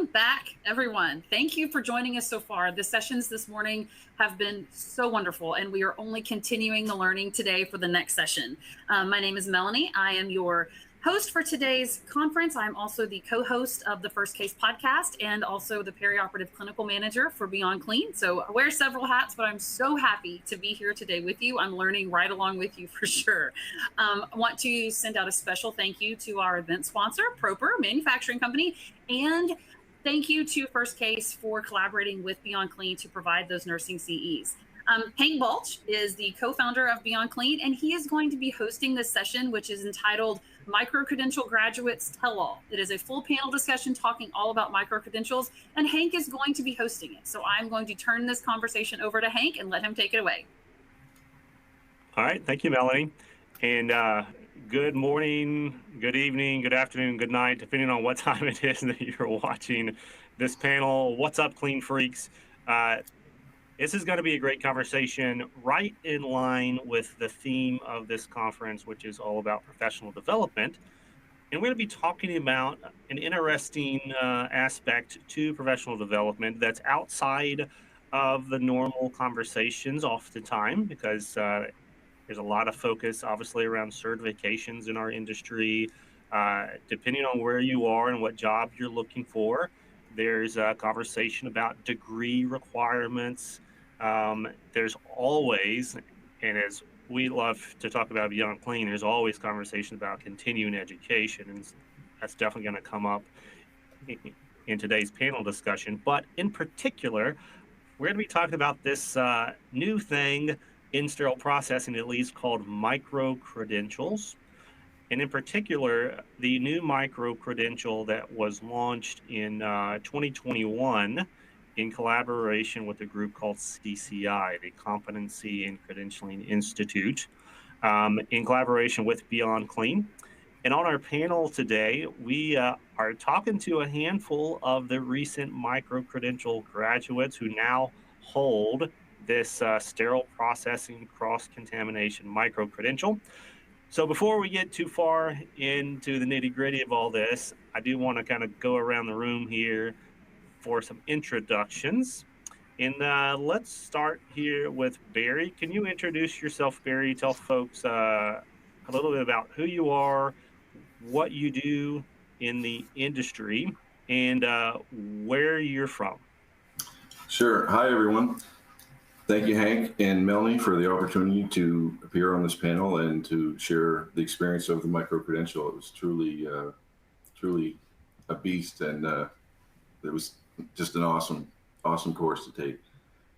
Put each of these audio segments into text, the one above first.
Welcome back, everyone. Thank you for joining us so far. The sessions this morning have been so wonderful, and we are only continuing the learning today for the next session. My name is Melanie. I am your host for today's conference. I'm also the co-host of the First Case podcast and also the perioperative clinical manager for Beyond Clean. So I wear several hats, but I'm so happy to be here today with you. I'm learning right along with you for sure. I want to send out a special thank you to our event sponsor, Proper Manufacturing Company, and thank you to First Case for collaborating with Beyond Clean to provide those nursing CEs. Hank Balch is the co-founder of Beyond Clean, and he is going to be hosting this session, which is entitled Microcredential Graduates Tell All. It is a full panel discussion talking all about microcredentials, and Hank is going to be hosting it. So I'm going to turn this conversation over to Hank and let him take it away. All right, thank you, Melanie. And good morning, good evening, good afternoon, good night, depending on what time it is that you're watching this panel. What's up, Clean Freaks? This is going to be a great conversation right in line with the theme of this conference, which is all about professional development. And we're going to be talking about an interesting aspect to professional development that's outside of the normal conversations oftentimes, because there's a lot of focus, obviously, around certifications in our industry. Depending on where you are and what job you're looking for, there's a conversation about degree requirements. There's always, and as we love to talk about Beyond Clean, there's always conversation about continuing education, and that's definitely going to come up in today's panel discussion. But in particular, we're going to be talking about this new thing in sterile processing, at least, called microcredentials. And in particular, the new microcredential that was launched in 2021 in collaboration with a group called CCI, the Competency and Credentialing Institute, in collaboration with Beyond Clean. And on our panel today, we are talking to a handful of the recent microcredential graduates who now hold this Sterile Processing Cross-Contamination microcredential. So before we get too far into the nitty-gritty of all this, I do want to kind of go around the room here for some introductions. And let's start here with Barry. Can you introduce yourself, Barry? Tell folks a little bit about who you are, what you do in the industry, and where you're from. Sure. Hi, everyone. Thank you, Hank and Melanie, for the opportunity to appear on this panel and to share the experience of the microcredential. It was truly a beast, and it was just an awesome course to take.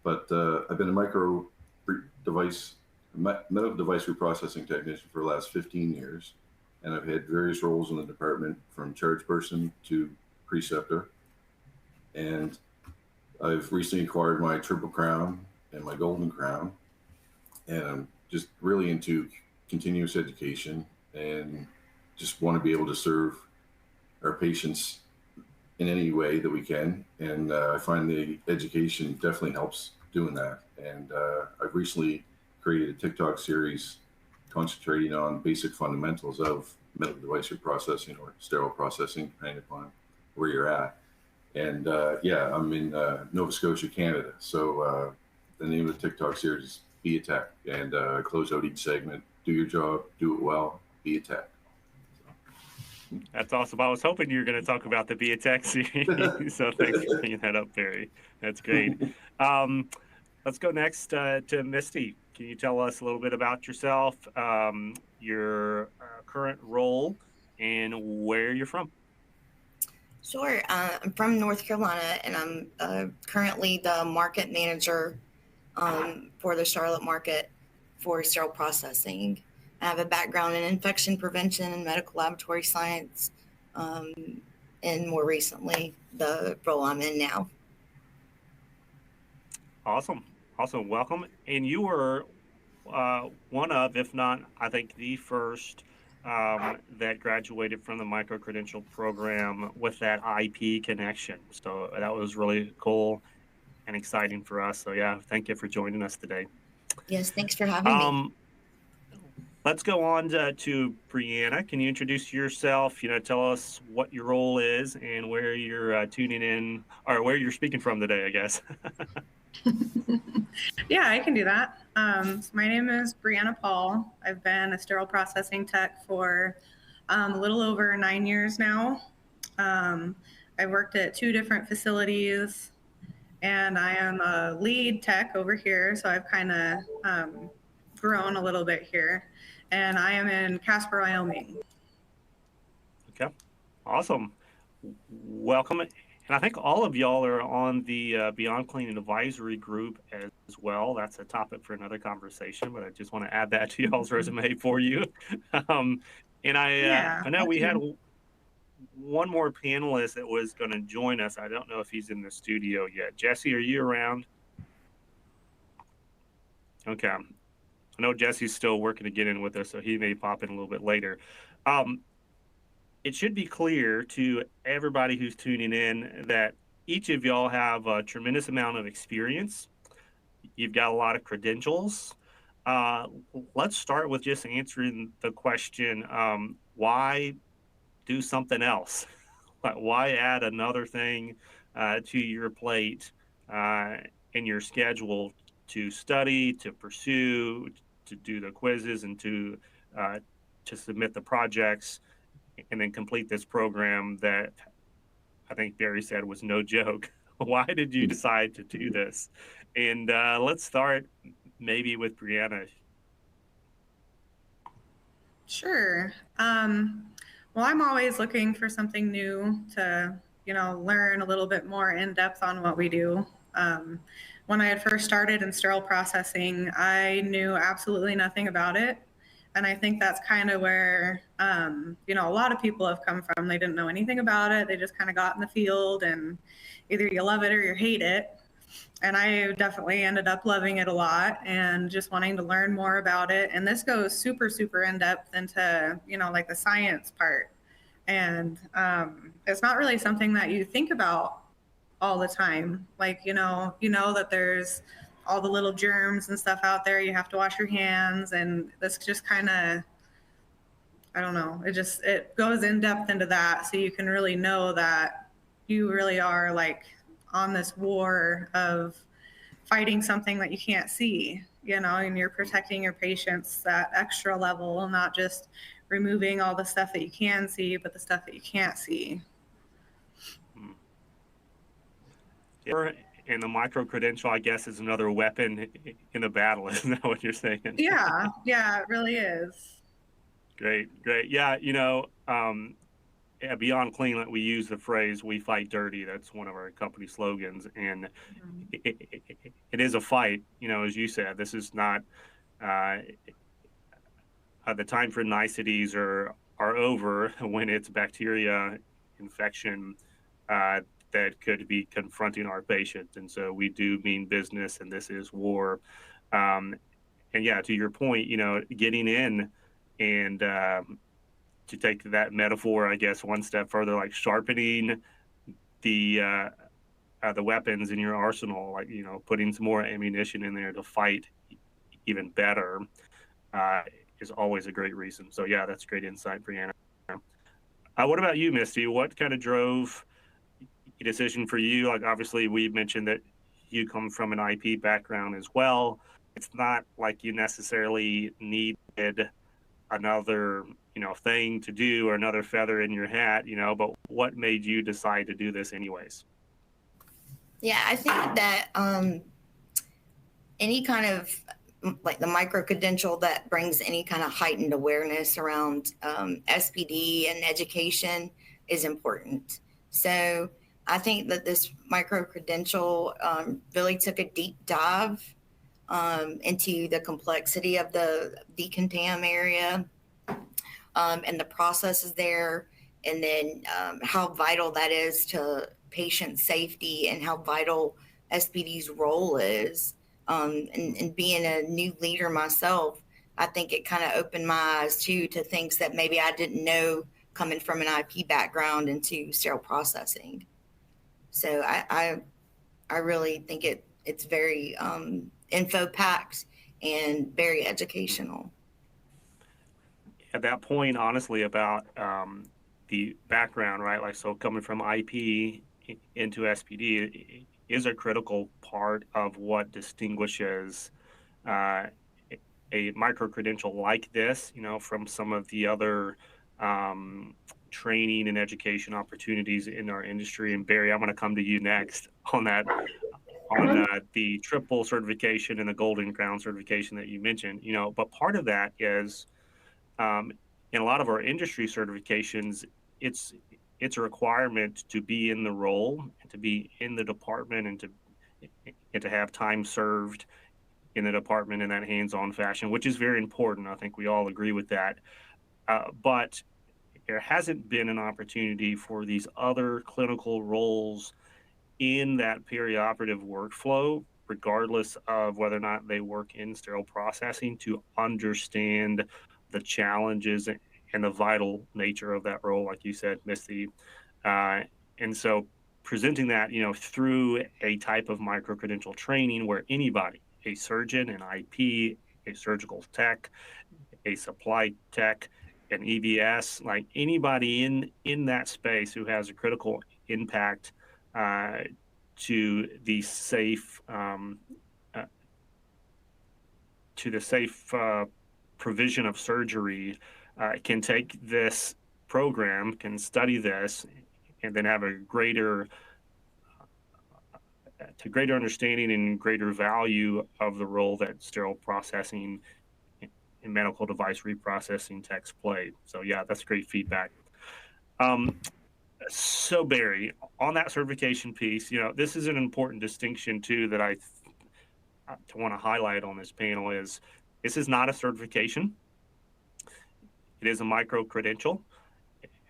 But I've been a medical device reprocessing technician for the last 15 years, and I've had various roles in the department, from charge person to preceptor. And I've recently acquired my Triple Crown and my Golden Crown, and I'm just really into continuous education and just want to be able to serve our patients in any way that we can. And I find the education definitely helps doing that. And I've recently created a TikTok series concentrating on basic fundamentals of medical device reprocessing or sterile processing, depending upon where you're at. And yeah, I'm in Nova Scotia, Canada. So the name of the TikTok series is Be a Tech, and I close out each segment: do your job, do it well, be a tech. That's awesome. I was hoping you were going to talk about the Be a Tech series, so thanks for bringing that up, Barry. That's great. Let's go next to Misty. Can you tell us a little bit about yourself, your current role, and where you're from? Sure. I'm from North Carolina, and I'm currently the market manager for the Charlotte market for sterile processing. I have a background in infection prevention and medical laboratory science, and more recently, the role I'm in now. Awesome. Welcome. And you were one of, if not, I think the first that graduated from the microcredential program with that IP connection. So that was really cool and exciting for us. So yeah, thank you for joining us today. Yes, thanks for having me. let's go on to Brianna. Can you introduce yourself? Tell us what your role is and where you're tuning in, or where you're speaking from today, I guess. Yeah, I can do that. My name is Brianna Paul. I've been a sterile processing tech for a little over 9 years now. I've worked at 2 different facilities, and I am a lead tech over here, so I've kind of grown a little bit here. And I am in Casper, Wyoming. Okay, awesome. Welcome. And I think all of y'all are on the Beyond Clean Advisory group as well. That's a topic for another conversation, but I just want to add that to y'all's resume for you. And I know we had one more panelist that was going to join us. I don't know if he's in the studio yet. Jesse, are you around? Okay. I know Jesse's still working to get in with us, so he may pop in a little bit later. It should be clear to everybody who's tuning in that each of y'all have a tremendous amount of experience. You've got a lot of credentials. Let's start with just answering the question, why do something else? Why add another thing to your plate in your schedule to study, to pursue, to do the quizzes, and to submit the projects, and then complete this program that I think Barry said was no joke? Why did you decide to do this? And let's start maybe with Brianna. Sure. Well, I'm always looking for something new to, learn a little bit more in depth on what we do. When I had first started in sterile processing, I knew absolutely nothing about it. And I think that's kind of where, a lot of people have come from. They didn't know anything about it. They just kind of got in the field, and either you love it or you hate it. And I definitely ended up loving it a lot and just wanting to learn more about it. And this goes super, super in depth into, like the science part. And it's not really something that you think about all the time. Like, you know that there's all the little germs and stuff out there. You have to wash your hands. And this just kind of, I don't know, it goes in depth into that. So you can really know that you really are like on this war of fighting something that you can't see, and you're protecting your patients that extra level, not just removing all the stuff that you can see, but the stuff that you can't see. And the microcredential, I guess, is another weapon in the battle. Isn't that what you're saying? Yeah, it really is. Great. Yeah, at Beyond Clean, we use the phrase, "We fight dirty." That's one of our company slogans. And it is a fight, as you said. This is not, the time for niceties are over when it's bacteria infection that could be confronting our patients. And so we do mean business, and this is war. And yeah, to your point, getting in and to take that metaphor, I guess, one step further, like sharpening the weapons in your arsenal, like, putting some more ammunition in there to fight even better is always a great reason. So yeah, that's great insight, Brianna. What about you, Misty? What kind of drove a decision for you? Like, obviously, we mentioned that you come from an IP background as well. It's not like you necessarily needed another, thing to do or another feather in your hat, but what made you decide to do this anyways? Yeah, I think that any kind of like the microcredential that brings any kind of heightened awareness around SPD and education is important. So I think that this microcredential really took a deep dive into the complexity of the decontam area and the processes there, and then how vital that is to patient safety and how vital SPD's role is. And being a new leader myself, I think it kind of opened my eyes too to things that maybe I didn't know coming from an IP background into sterile processing. So I really think it's very info packed and very educational. at that point, honestly, about the background, right? Like, so coming from IP into SPD is a critical part of what distinguishes uh, a micro-credential like this, from some of the other training and education opportunities in our industry. And Barry, I'm going to come to you next on that, on the triple certification and the golden crown certification that you mentioned. But part of that is in a lot of our industry certifications, it's a requirement to be in the role and to be in the department and to have time served in the department in that hands-on fashion, which is very important. I think we all agree with that. But there hasn't been an opportunity for these other clinical roles in that perioperative workflow, regardless of whether or not they work in sterile processing, to understand the challenges and the vital nature of that role, like you said, Misty. And so presenting that, through a type of micro-credential training where anybody, a surgeon, an IP, a surgical tech, a supply tech, an EBS, like anybody in that space who has a critical impact to the safe provision of surgery can take this program, can study this, and then have a greater understanding and greater value of the role that sterile processing and medical device reprocessing techs play. So yeah, that's great feedback. So Barry, on that certification piece, this is an important distinction too that I want to highlight on this panel is this is not a certification. It is a micro-credential.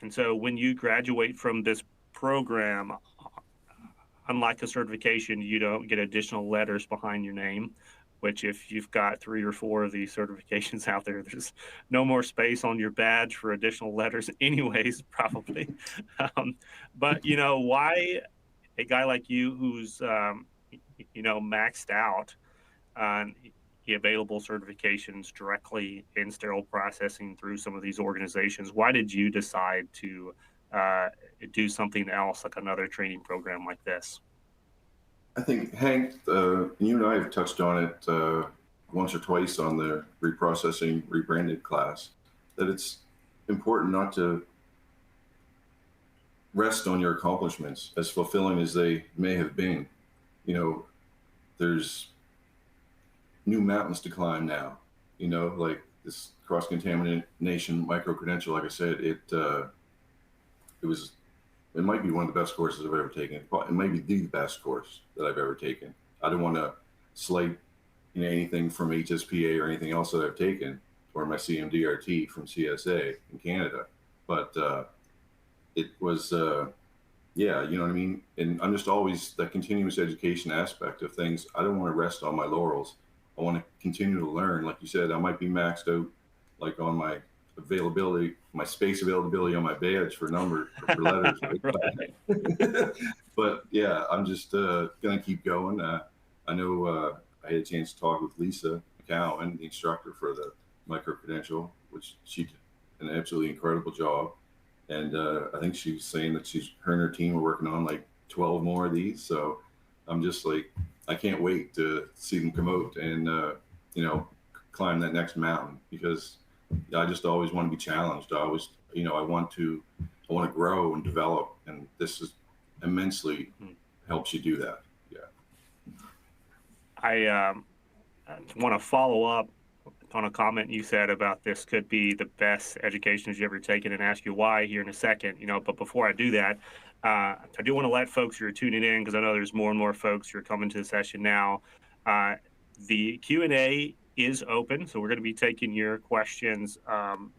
And so when you graduate from this program, unlike a certification, you don't get additional letters behind your name, which if you've got 3 or 4 of these certifications out there, there's no more space on your badge for additional letters anyways, probably. But, why a guy like you who's, maxed out on the available certifications directly in sterile processing through some of these organizations, why did you decide to do something else, like another training program like this? I think, Hank, you and I have touched on it once or twice on the reprocessing rebranded class, that it's important not to rest on your accomplishments, as fulfilling as they may have been. There's new mountains to climb now, like this cross-contamination micro-credential. Like I said, it might be one of the best courses I've ever taken. It might be the best course that I've ever taken. I don't want to slight anything from HSPA or anything else that I've taken, or my CMDRT from CSA in Canada. But it was, yeah, you know what I mean? And I'm just always that continuous education aspect of things. I don't want to rest on my laurels. I want to continue to learn. Like you said, I might be maxed out, like on my availability, my space availability on my badge for numbers, for letters. But yeah, I'm just gonna keep going. I know I had a chance to talk with Lisa McCowan, the instructor for the micro-credential, which she did an absolutely incredible job. And I think she was saying that her and her team are working on like 12 more of these. So I'm just like, I can't wait to see them come out and climb that next mountain, because I just always want to be challenged. I always, I want to grow and develop, and this is immensely helps you do that. Yeah. I want to follow up on a comment you said about this could be the best education you've ever taken, and ask you why here in a second. But before I do that, I do want to let folks who are tuning in, because I know there's more and more folks who are coming to the session now. The Q&A is open, so we're going to be taking your questions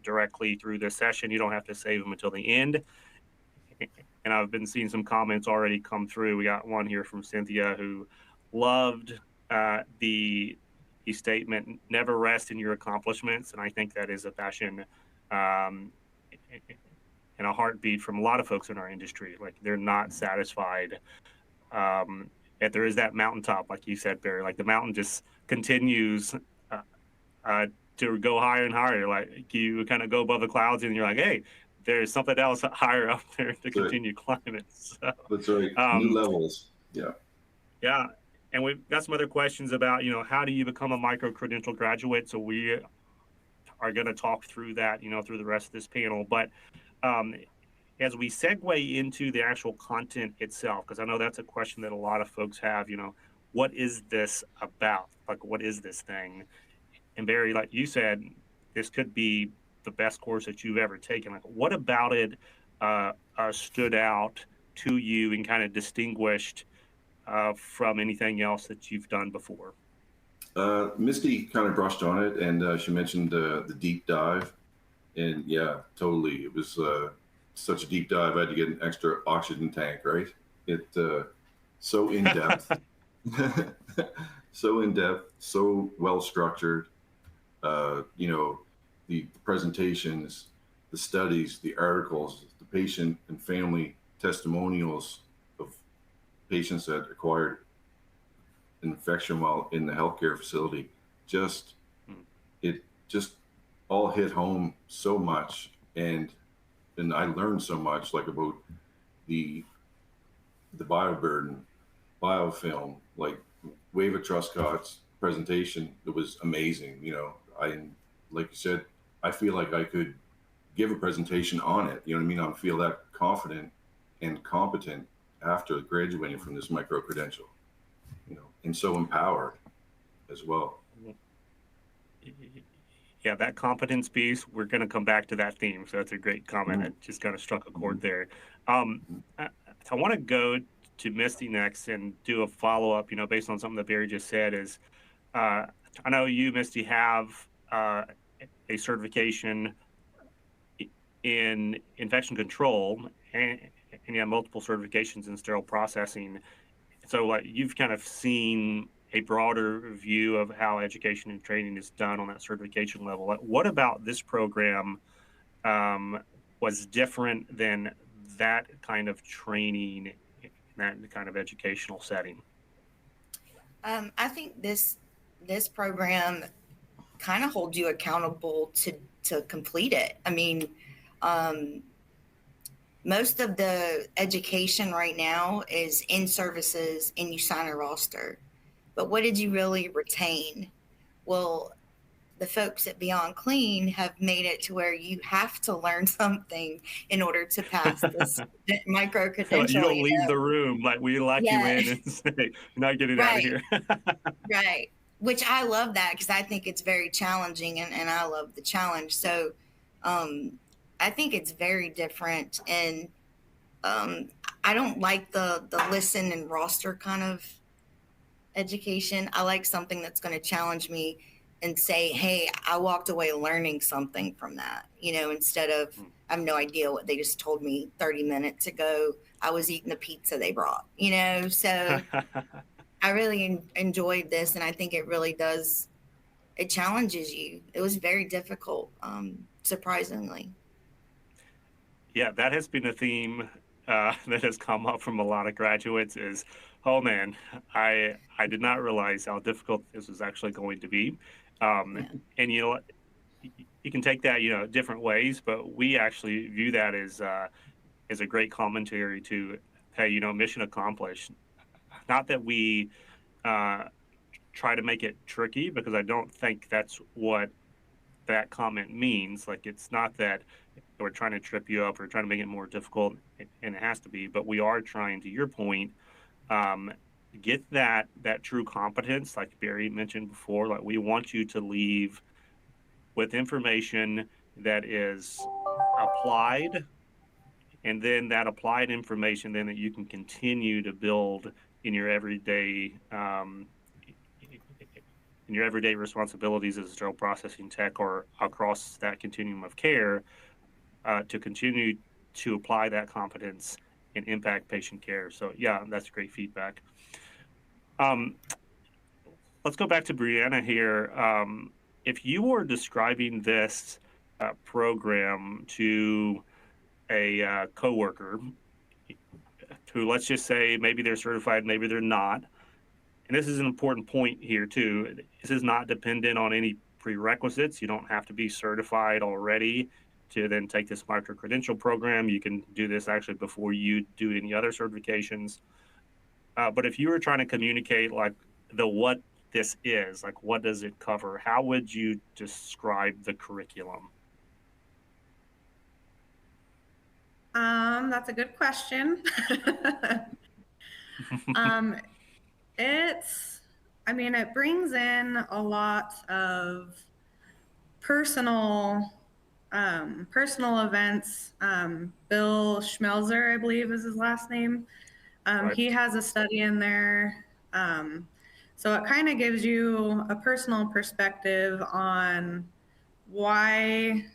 directly through this session. You don't have to save them until the end. And I've been seeing some comments already come through. We got one here from Cynthia who loved the statement, never rest in your accomplishments. And I think that is a passion and a heartbeat from a lot of folks in our industry. Like, they're not satisfied. And there is that mountaintop, like you said, Barry, like the mountain just continues to go higher and higher. Like you kind of go above the clouds and you're like, hey, there's something else higher up there to continue climbing. So, that's right. New levels. Yeah. Yeah. And we've got some other questions about, how do you become a micro-credential graduate? So we are going to talk through that, through the rest of this panel. But as we segue into the actual content itself, because I know that's a question that a lot of folks have, what is this about? Like, what is this thing? And Barry, like you said, this could be the best course that you've ever taken. Like, what about it stood out to you and kind of distinguished from anything else that you've done before? Misty kind of brushed on it, and she mentioned the deep dive. And yeah, totally. It was such a deep dive. I had to get an extra oxygen tank, right? It so in depth, so in depth, so well structured. The presentations, the studies, the articles, the patient and family testimonials of patients that acquired an infection while in the healthcare facility. It just all hit home so much, and I learned so much, like about the bioburden, biofilm, like wave of Truscott's presentation. It was amazing. Like you said, I feel like I could give a presentation on it. You know what I mean? I feel that confident and competent after graduating from this micro-credential, and so empowered as well. Yeah, that competence piece, we're going to come back to that theme. So that's a great comment. It just kind of struck a chord there. I want to go to Misty next and do a follow-up, based on something that Barry just said is, I know you, Misty, have a certification in infection control and you have multiple certifications in sterile processing. So you've kind of seen a broader view of how education and training is done on that certification level. What about this program was different than that kind of training in that kind of educational setting? I think this program kind of holds you accountable to complete it. I mean, most of the education right now is in services and you sign a roster. But what did you really retain? Well, the folks at Beyond Clean have made it to where you have to learn something in order to pass this micro-credential. You don't leave the room, like we lock you in and say, you're not getting out of here. Right. Which I love that because I think it's very challenging and I love the challenge. So I think it's very different. And I don't like the listen and roster kind of education. I like something that's going to challenge me and say, hey, I walked away learning something from that, instead of I have no idea what they just told me 30 minutes ago. I was eating the pizza they brought, so I really enjoyed this. And I think it really does. It challenges you. It was very difficult, surprisingly. Yeah, that has been a theme that has come up from a lot of graduates is, oh man, I did not realize how difficult this was actually going to be. And you can take that, different ways, but we actually view that as a great commentary to, hey, mission accomplished. Not that we try to make it tricky, because I don't think that's what that comment means. Like, it's not that we're trying to trip you up or trying to make it more difficult, and it has to be, but we are trying, to your point, get that true competence, like Barry mentioned before. Like, we want you to leave with information that is applied, and then that applied information then that you can continue to build in your everyday responsibilities as a sterile processing tech or across that continuum of care, to continue to apply that competence and impact patient care. So yeah, that's great feedback. Let's go back to Brianna here. If you were describing this program to a coworker who, let's just say, maybe they're certified, maybe they're not, and this is an important point here too, this is not dependent on any prerequisites. You don't have to be certified already to then take this micro-credential program. You can do this actually before you do any other certifications. But if you were trying to communicate like what this is, like what does it cover, how would you describe the curriculum? That's a good question. It brings in a lot of personal events. Bill Schmelzer, I believe is his last name. Right. He has a study in there. So it kind of gives you a personal perspective on why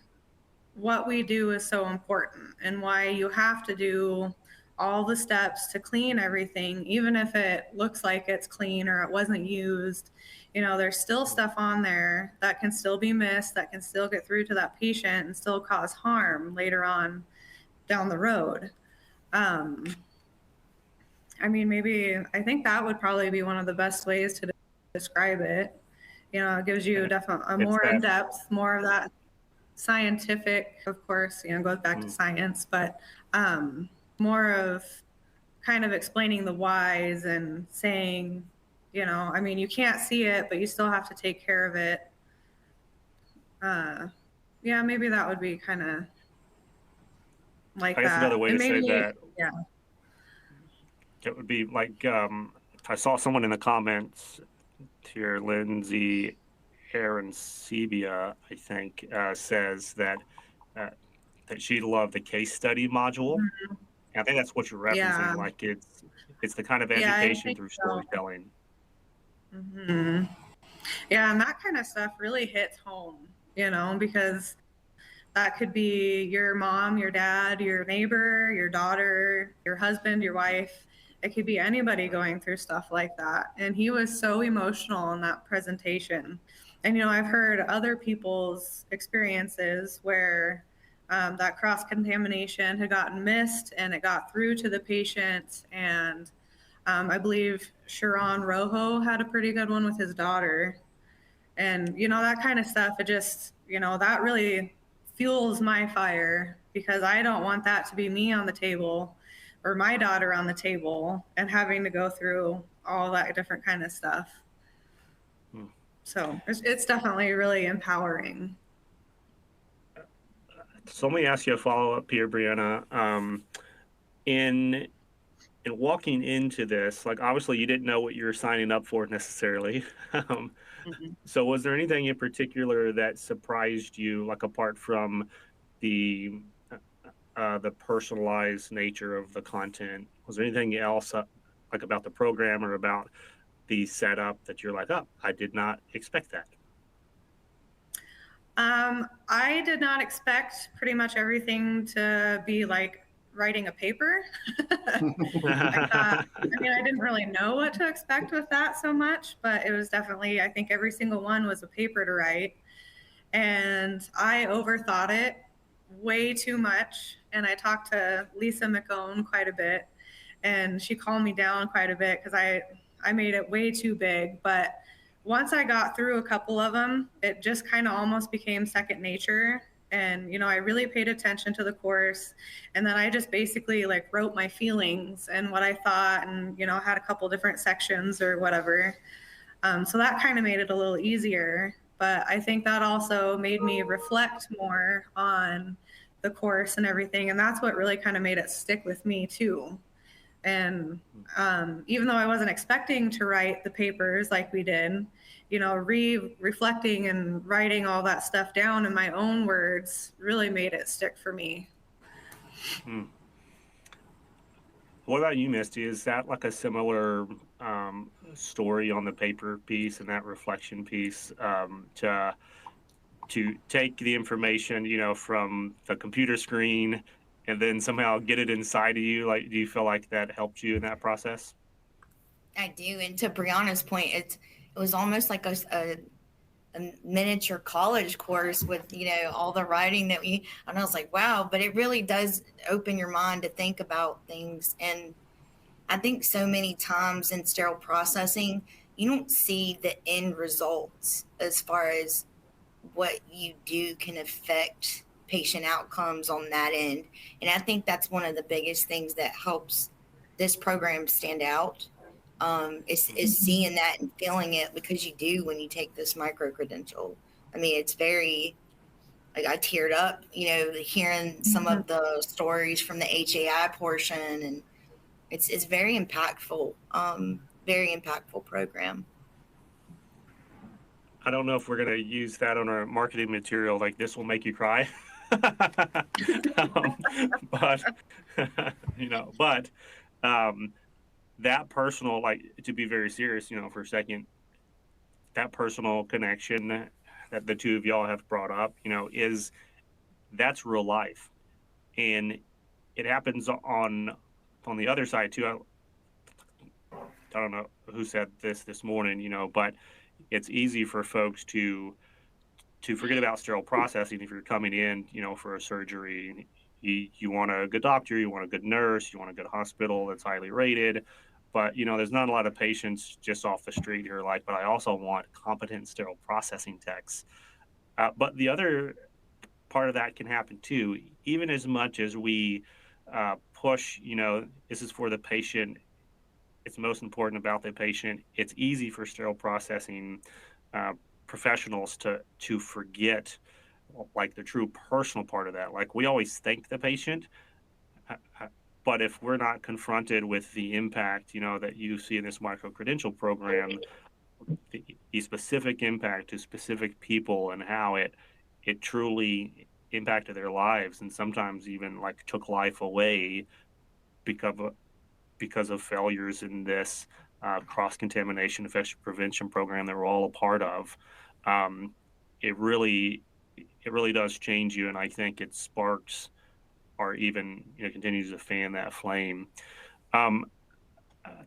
what we do is so important and why you have to do all the steps to clean everything, even if it looks like it's clean or it wasn't used. There's still stuff on there that can still be missed, that can still get through to that patient and still cause harm later on down the road. I think that would probably be one of the best ways to describe it. It gives you definitely a more in-depth, more of that scientific, of course, goes back to science, but more of kind of explaining the whys and saying, you can't see it, but you still have to take care of it. Maybe that would be kind of like I guess that. another way and to maybe, say that, yeah, it would be like, I saw someone in the comments here, Lindsay Aaron Sebia, I think, says that she loved the case study module. Mm-hmm. And I think that's what you're referencing. Yeah. Like it's the kind of education through storytelling. Mm-hmm. Yeah, and that kind of stuff really hits home, because that could be your mom, your dad, your neighbor, your daughter, your husband, your wife. It could be anybody going through stuff like that. And he was so emotional in that presentation. And, I've heard other people's experiences where that cross-contamination had gotten missed and it got through to the patient. And I believe Sharon Rojo had a pretty good one with his daughter. And, that kind of stuff, it just, that really fuels my fire, because I don't want that to be me on the table or my daughter on the table and having to go through all that different kind of stuff. So it's definitely really empowering. So let me ask you a follow-up here, Brianna. In walking into this, like obviously you didn't know what you were signing up for necessarily. So was there anything in particular that surprised you, like apart from the personalized nature of the content? Was there anything else like about the program or about the setup that you're like, oh, I did not expect that? I did not expect pretty much everything to be like writing a paper. I didn't really know what to expect with that so much, but it was definitely, I think every single one was a paper to write. And I overthought it way too much. And I talked to Lisa McCone quite a bit, and she calmed me down quite a bit because I made it way too big. But once I got through a couple of them, it just kind of almost became second nature. And, I really paid attention to the course. And then I just basically like wrote my feelings and what I thought, and, had a couple different sections or whatever. So that kind of made it a little easier. But I think that also made me reflect more on the course and everything. And that's what really kind of made it stick with me too. And even though I wasn't expecting to write the papers like we did, reflecting and writing all that stuff down in my own words really made it stick for me. What about you, Misty? Is that like a similar story on the paper piece and that reflection piece to take the information, from the computer screen and then somehow get it inside of you? Like, do you feel like that helped you in that process? I do. And to Brianna's point, it was almost like a miniature college course with, all the writing that and I was like, wow, but it really does open your mind to think about things. And I think so many times in sterile processing, you don't see the end results as far as what you do can affect patient outcomes on that end. And I think that's one of the biggest things that helps this program stand out, is seeing that and feeling it, because you do when you take this micro-credential. I mean, it's very, like, I teared up, hearing some of the stories from the HAI portion, and it's very impactful, very impactful program. I don't know if we're going to use that on our marketing material, like this will make you cry. But, that personal, like, to be very serious, for a second, that personal connection that the two of y'all have brought up, that's real life. And it happens on the other side too. I don't know who said this morning, but it's easy for folks to forget about sterile processing if you're coming in, for a surgery. You want a good doctor, you want a good nurse, you want a good hospital that's highly rated. But, there's not a lot of patients just off the street who are like, but I also want competent sterile processing techs. But the other part of that can happen too, even as much as we push, this is for the patient. It's most important about the patient. It's easy for sterile processing professionals to forget, like, the true personal part of that. Like, we always thank the patient, but if we're not confronted with the impact, that you see in this micro-credential program, the specific impact to specific people and how it truly impacted their lives, and sometimes even, like, took life away because of failures in this cross-contamination infection prevention program that we're all a part of, it really does change you. And I think it sparks, or even continues to fan that flame. I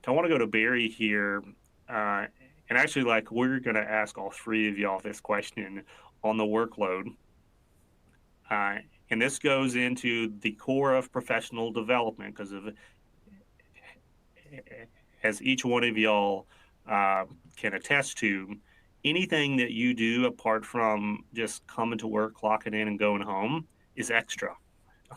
want to go to Barry here, and actually, like, we're going to ask all three of y'all this question on the workload, and this goes into the core of professional development, because of, as each one of y'all can attest to, anything that you do apart from just coming to work, clocking in, and going home is extra.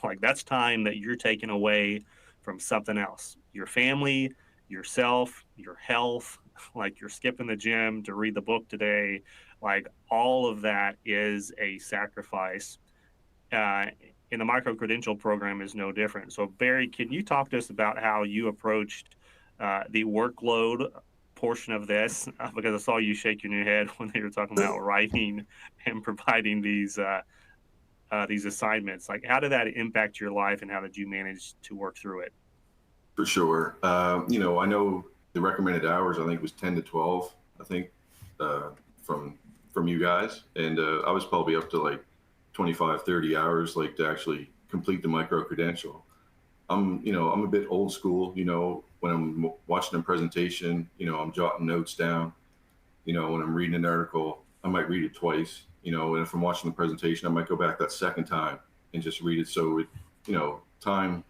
Like, that's time that you're taking away from something else. Your family, yourself, your health, like, you're skipping the gym to read the book today. Like, all of that is a sacrifice. And the micro-credential program is no different. So, Barry, can you talk to us about how you approached the workload portion of this? Because I saw you shaking your head when they were talking about writing and providing these assignments. Like, how did that impact your life, and how did you manage to work through it? For sure. I know the recommended hours, I think, was 10 to 12, I think, from you guys. And I was probably up to like 25, 30 hours, like, to actually complete the micro-credential. I'm a bit old school, when I'm watching a presentation, I'm jotting notes down. When I'm reading an article, I might read it twice, and if I'm watching the presentation, I might go back that second time and just read it. So time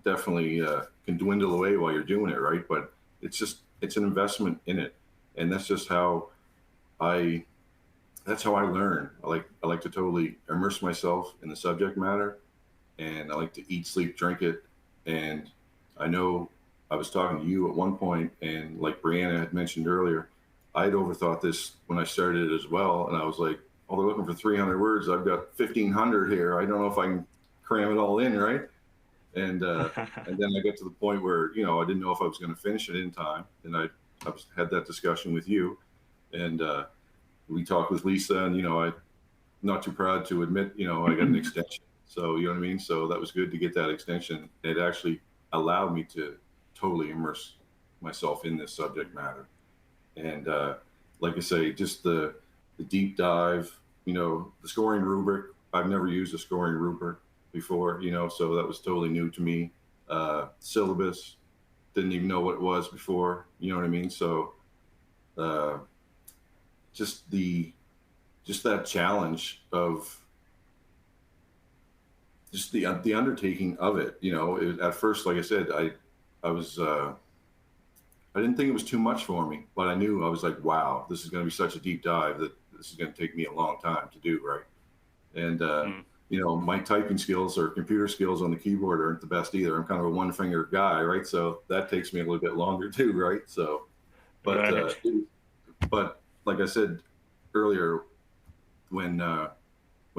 definitely can dwindle away while you're doing it, right? But it's an investment in it. And that's just how I learn. I like to totally immerse myself in the subject matter, and I like to eat, sleep, drink it. And I know I was talking to you at one point, and like Brianna had mentioned earlier, I had overthought this when I started it as well. And I was like, oh, they're looking for 300 words. I've got 1,500 here. I don't know if I can cram it all in, right? And and then I get to the point where, I didn't know if I was going to finish it in time. And I had that discussion with you, and we talked with Lisa, and, I'm not too proud to admit, I got an extension. So, you know what I mean? So that was good to get that extension. It actually allowed me to totally immerse myself in this subject matter. And like I say, just the deep dive, the scoring rubric. I've never used a scoring rubric before, so that was totally new to me. Syllabus, didn't even know what it was before, you know what I mean? So just that challenge of just the undertaking of it, at first, like I said, I was, I didn't think it was too much for me, but I knew, I was like, wow, this is going to be such a deep dive that this is going to take me a long time to do, right? And, you know, my typing skills or computer skills on the keyboard aren't the best either. I'm kind of a one finger guy, right? So that takes me a little bit longer too, right? So, but, Right. but like I said earlier, when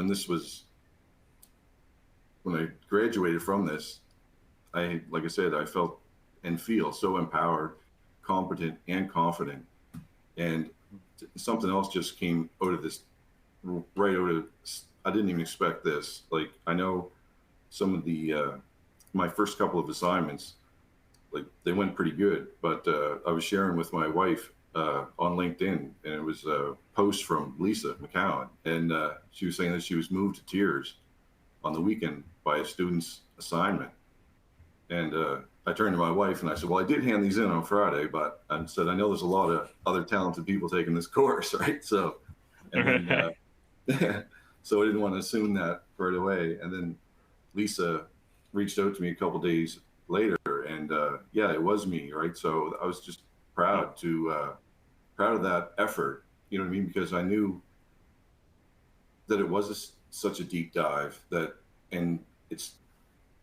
this was, when I graduated from this, like I said, I felt and feel so empowered, competent, and confident. And something else just came out of this, right out of, I didn't even expect this. Like, I know some of the, my first couple of assignments, like they went pretty good, but I was sharing with my wife on LinkedIn, and it was a post from Lisa McCowan, and she was saying that she was moved to tears on the weekend by a student's assignment. And I turned to my wife and I said, well, I did hand these in on Friday, but I said, I know there's a lot of other talented people taking this course, right? So, and then, so I didn't want to assume that right away. And then Lisa reached out to me a couple days later, and yeah, it was me, right? So I was just proud of that effort, you know what I mean? Because I knew that it was such a deep dive that, and it's,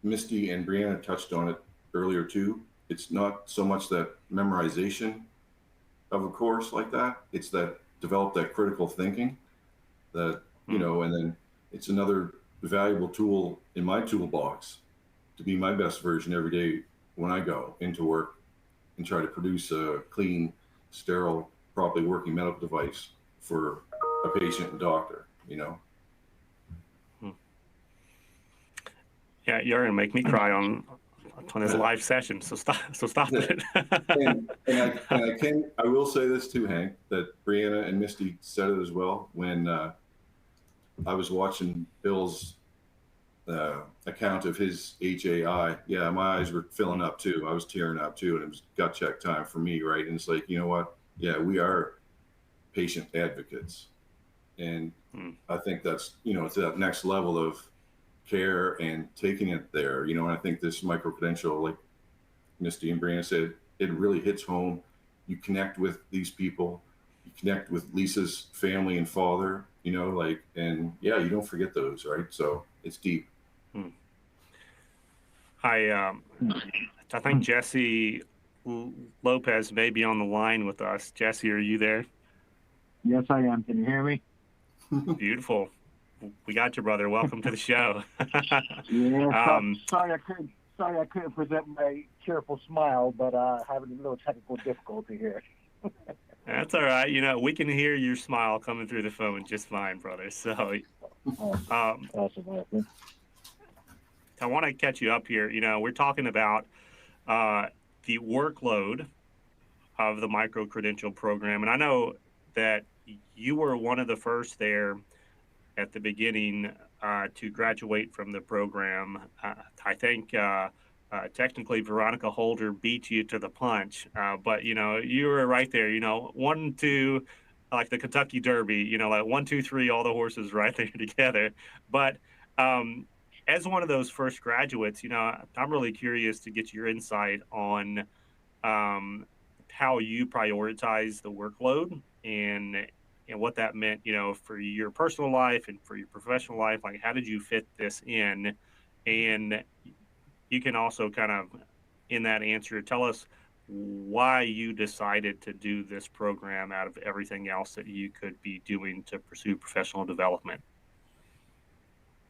Misty and Brianna touched on it earlier too. It's not so much that memorization of a course like that. It's that develop that critical thinking that, you know, and then it's another valuable tool in my toolbox to be my best version every day when I go into work and try to produce a clean, sterile, properly working medical device for a patient and doctor, you know? Yeah, you're gonna make me cry on this live session. So stop it. and I will say this too, Hank, that Brianna and Misty said it as well when I was watching Bill's account of his HAI. Yeah, my eyes were filling up too. I was tearing up too, and it was gut check time for me, right? And it's like, you know what? Yeah, we are patient advocates, and I think that's, you know, it's that next level of care and taking it there, you know. And I think this micro-credential, like Misty and Brianna said, it really hits home. You connect with these people, you connect with Lisa's family and father, you know, like, and yeah, you don't forget those, right? So it's deep. I think Jesse Lopez may be on the line with us. Jesse, are you there? Yes, I am. Can you hear me? Beautiful. We got you, brother. Welcome to the show. Yeah, sorry I couldn't present my cheerful smile, but having a little technical difficulty here. That's all right. You know, we can hear your smile coming through the phone just fine, brother. So, awesome. I want to catch you up here. You know, we're talking about the workload of the Microcredential program, and I know that you were one of the first there at the beginning to graduate from the program. I think technically Veronica Holder beat you to the punch, but you know, you were right there, you know, 1, 2, like the Kentucky Derby, you know, like 1, 2, 3, all the horses right there together. But as one of those first graduates, you know, I'm really curious to get your insight on how you prioritize the workload and what that meant, you know, for your personal life and for your professional life. Like, how did you fit this in? And you can also kind of, in that answer, tell us why you decided to do this program out of everything else that you could be doing to pursue professional development.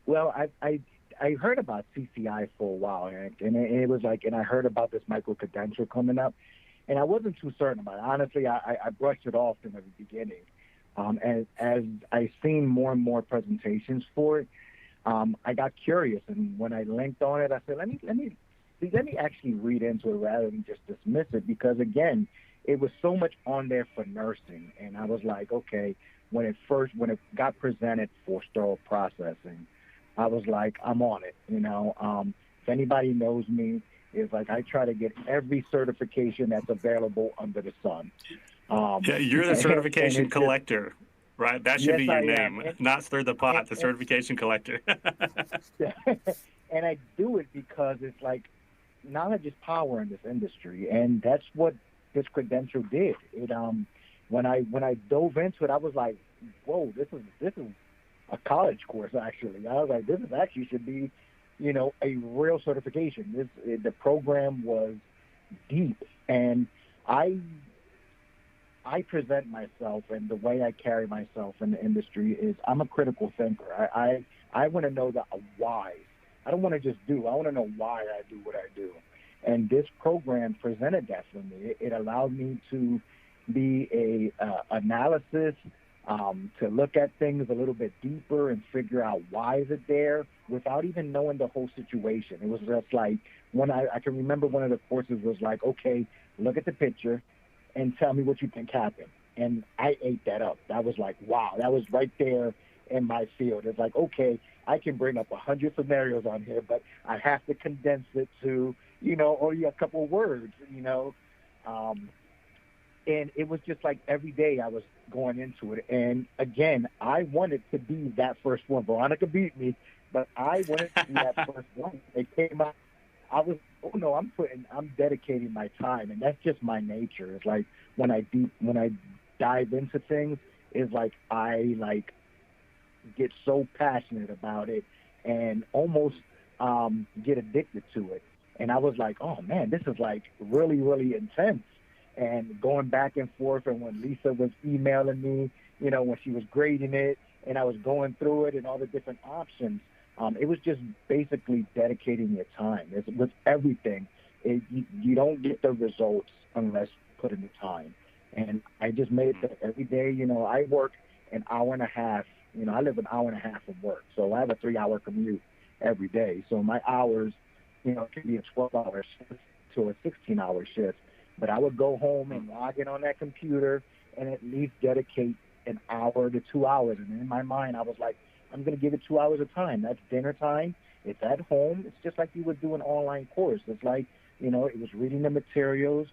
Well, I heard about CCI for a while, Hank, and it was like, and I heard about this Microcredential coming up, and I wasn't too certain about it. Honestly, I brushed it off in the beginning. As I seen more and more presentations for it, I got curious, and when I linked on it, I said, let me actually read into it rather than just dismiss it, because again, it was so much on there for nursing, and I was like, okay, when it got presented for sterile processing, I was like, I'm on it, you know. If anybody knows me, it's like I try to get every certification that's available under the sun. Yeah, you're the certification collector, right? That should be your name, not stir the pot, the certification collector. And I do it because it's like knowledge is power in this industry, and that's what this credential did. It when I dove into it, I was like, whoa, this is a college course actually. I was like, this is actually should be, a real certification. The program was deep, and I present myself, and the way I carry myself in the industry is I'm a critical thinker. I want to know the why. I don't want to just do. I want to know why I do what I do. And this program presented that for me. It allowed me to be a analysis, to look at things a little bit deeper and figure out why is it there without even knowing the whole situation. It was just like I can remember one of the courses was like, okay, look at the picture and tell me what you think happened. And I ate that up. That was like, wow, that was right there in my field. It's like, okay, I can bring up 100 scenarios on here, but I have to condense it to, only a couple of words, and it was just like every day I was going into it. And again, I wanted to be that first one. Veronica beat me, but I wanted to be that first one. It came out. I was, oh no, I'm dedicating my time, and that's just my nature. It's like when I dive into things, it's like I get so passionate about it and almost get addicted to it. And I was like, oh man, this is like really, really intense. And going back and forth, and when Lisa was emailing me, when she was grading it, and I was going through it and all the different options, it was just basically dedicating your time. With everything, you don't get the results unless you put in the time. And I just made that every day. I work an hour and a half. I live an hour and a half from work, so I have a 3-hour commute every day. So my hours, can be a 12-hour shift to a 16-hour shift. But I would go home and log in on that computer and at least dedicate an hour to 2 hours. And in my mind, I was like, I'm going to give it 2 hours of time. That's dinner time. It's at home. It's just like you would do an online course. It's like, it was reading the materials,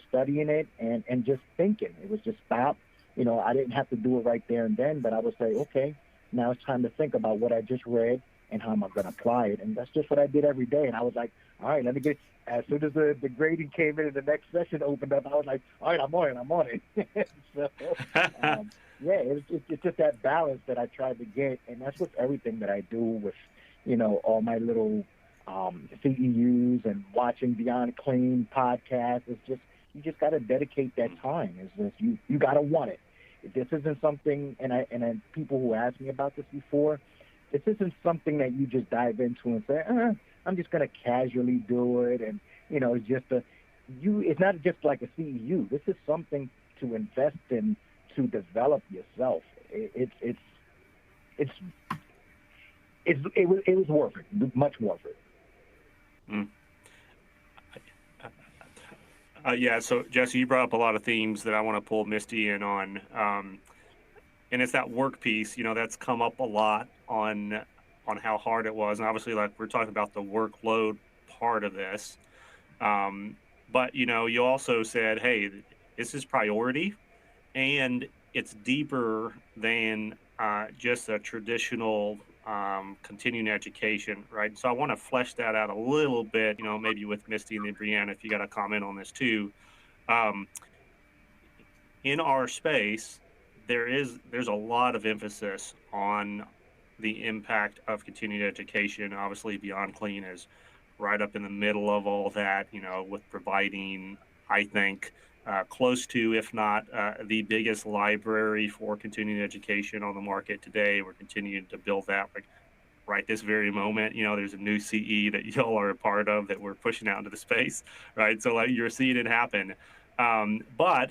studying it and just thinking. It was just stop. I didn't have to do it right there and then, but I would say, okay, now it's time to think about what I just read and how am I going to apply it. And that's just what I did every day. And I was like, all right, let me get. As soon as the grading came in and the next session opened up, I was like, all right, I'm on it. So, it's just that balance that I tried to get. And that's with everything that I do with, all my little CEUs and watching Beyond Clean podcasts. It's just, you just got to dedicate that time. It's just, you got to want it. This isn't something, and people who asked me about this before, this isn't something that you just dive into and say, I'm just going to casually do it. And, it's just it's not just like a CEU. This is something to invest in, to develop yourself. It was worth it, much worth it. Yeah, so Jesse, you brought up a lot of themes that I want to pull Misty in on. And it's that work piece, that's come up a lot on how hard it was. And obviously, like we're talking about the workload part of this. But, you also said, hey, this is priority and it's deeper than just a traditional continuing education, right? So I want to flesh that out a little bit, maybe with Misty and then Brianna, if you got a comment on this too. In our space, there's a lot of emphasis on the impact of continuing education. Obviously, Beyond Clean is right up in the middle of all that, with providing, I think, close to, if not the biggest library for continuing education on the market today. We're continuing to build that right this very moment. There's a new CE that y'all are a part of that we're pushing out into the space, right? So you're seeing it happen. But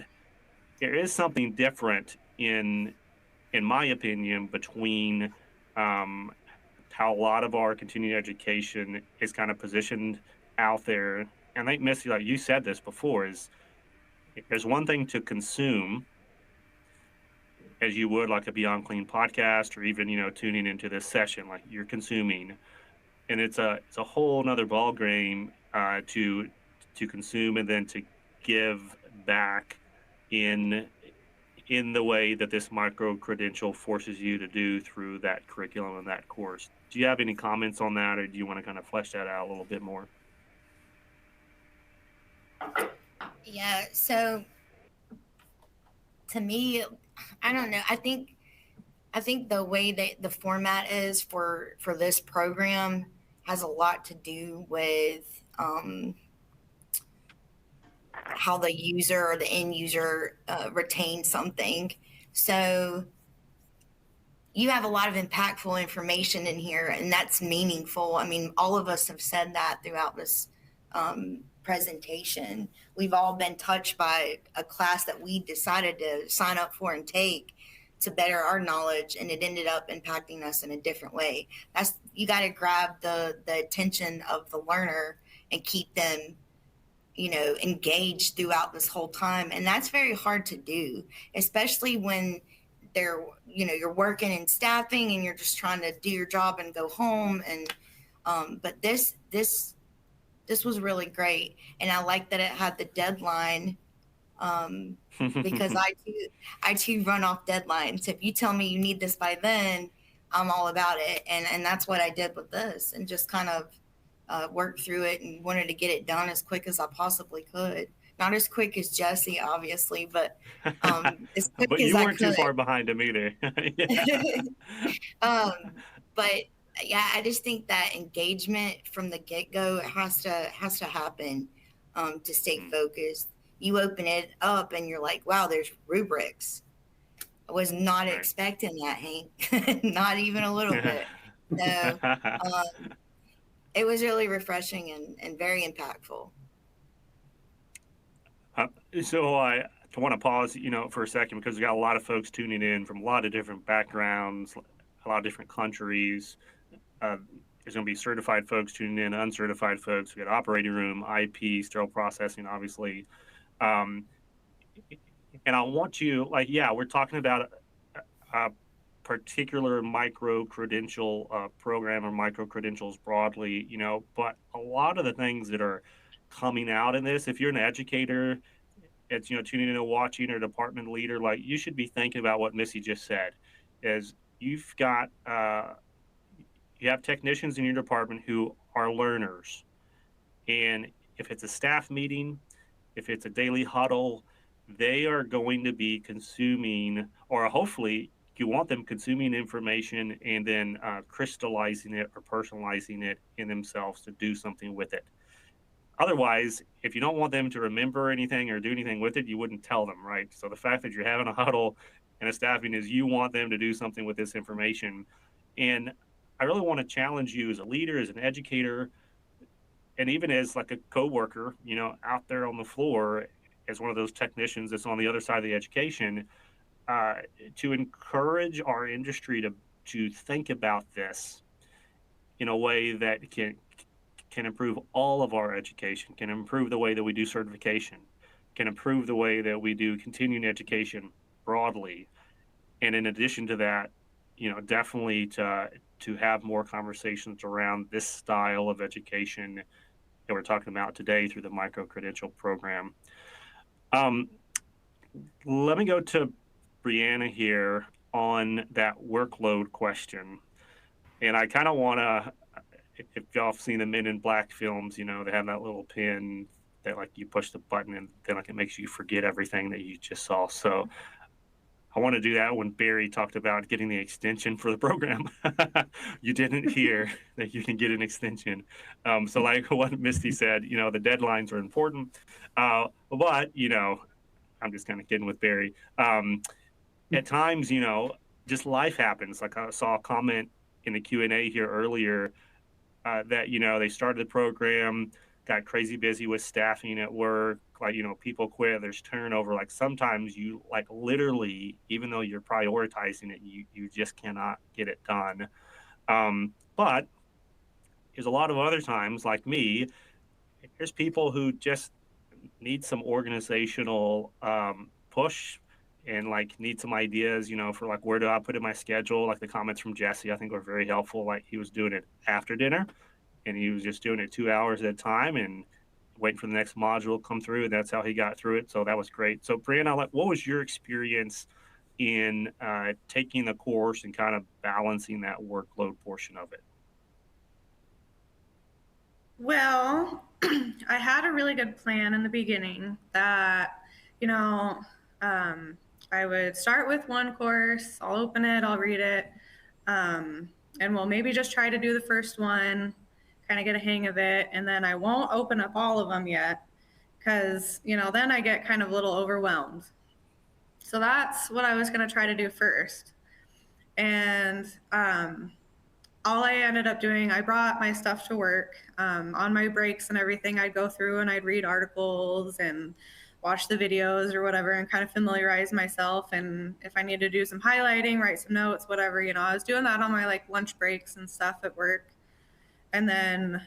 there is something different in my opinion, between how a lot of our continuing education is kind of positioned out there. And I think, Misty, like you said this before, is there's one thing to consume as you would like a Beyond Clean podcast or even, tuning into this session, like you're consuming. And it's a whole nother ball game to consume and then to give back in the way that this micro-credential forces you to do through that curriculum and that course. Do you have any comments on that, or do you want to kind of flesh that out a little bit more? Yeah, so to me, I don't know. I think I think the way that the format is for this program has a lot to do with how the user or the end user retains something. So you have a lot of impactful information in here, and that's meaningful. I mean, all of us have said that throughout this presentation. We've all been touched by a class that we decided to sign up for and take to better our knowledge, and it ended up impacting us in a different way. That's, you got to grab the attention of the learner and keep them, you know, engaged throughout this whole time. And that's very hard to do, especially when they're, you know, you're working in staffing and you're just trying to do your job and go home. And but this was really great, and I like that it had the deadline, because I too run off deadlines. If you tell me you need this by then, I'm all about it, and that's what I did with this, and just kind of worked through it and wanted to get it done as quick as I possibly could. Not as quick as Jesse, obviously, but as quick but as you I weren't could. too far behind him either. But yeah, I just think that engagement from the get-go has to happen to stay focused. You open it up and you're like, wow, there's rubrics. I was not expecting that, Hank. Not even a little bit. So it was really refreshing and very impactful. So I want to pause, you know, for a second, because we got a lot of folks tuning in from a lot of different backgrounds, a lot of different countries. There's going to be certified folks tuning in, uncertified folks. We got operating room, IP, sterile processing, obviously. And I want you, like, yeah, we're talking about a particular micro-credential program or micro-credentials broadly, you know, but a lot of the things that are coming out in this, if you're an educator, it's, you know, tuning in and watching, or department leader, like, you should be thinking about what Missy just said, is you've got, you have technicians in your department who are learners. And if it's a staff meeting, if it's a daily huddle, they are going to be consuming, or hopefully you want them consuming information and then crystallizing it or personalizing it in themselves to do something with it. Otherwise, if you don't want them to remember anything or do anything with it, you wouldn't tell them, right? So the fact that you're having a huddle and a staffing is you want them to do something with this information. And I really want to challenge you as a leader, as an educator, and even as like a coworker, you know, out there on the floor, as one of those technicians that's on the other side of the education, to encourage our industry to think about this in a way that can improve all of our education, can improve the way that we do certification, can improve the way that we do continuing education broadly. And in addition to that, you know, definitely to have more conversations around this style of education that we're talking about today through the Microcredential program. Let me go to Brianna here on that workload question. And I kind of want to, if y'all have seen the Men in Black films, you know, they have that little pin that, like, you push the button and then, like, it makes you forget everything that you just saw. So I want to do that when Barry talked about getting the extension for the program. You didn't hear that you can get an extension. So like what Misty said, you know, the deadlines are important. But, you know, I'm just kind of kidding with Barry. At times, you know, just life happens. Like, I saw a comment in the Q&A here earlier that, you know, they started the program, got crazy busy with staffing at work, like, you know, people quit, there's turnover. Like, sometimes you, like, literally, even though you're prioritizing it, you just cannot get it done. But there's a lot of other times, like me, there's people who just need some organizational push, and, like, need some ideas, you know, for, like, where do I put in my schedule. Like, the comments from Jesse, I think, were very helpful. Like, he was doing it after dinner, and he was just doing it 2 hours at a time and waiting for the next module to come through. And that's how he got through it. So that was great. So Brianna, like, what was your experience in taking the course and kind of balancing that workload portion of it? Well, I had a really good plan in the beginning that, you know, I would start with one course, I'll open it, I'll read it, and we'll maybe just try to do the first one, kind of get a hang of it, and then I won't open up all of them yet because, then I get kind of a little overwhelmed. So that's what I was going to try to do first. And all I ended up doing, I brought my stuff to work. On my breaks and everything, I'd go through and I'd read articles and watch the videos or whatever and kind of familiarize myself. And if I need to do some highlighting, write some notes, whatever, I was doing that on my lunch breaks and stuff at work. And then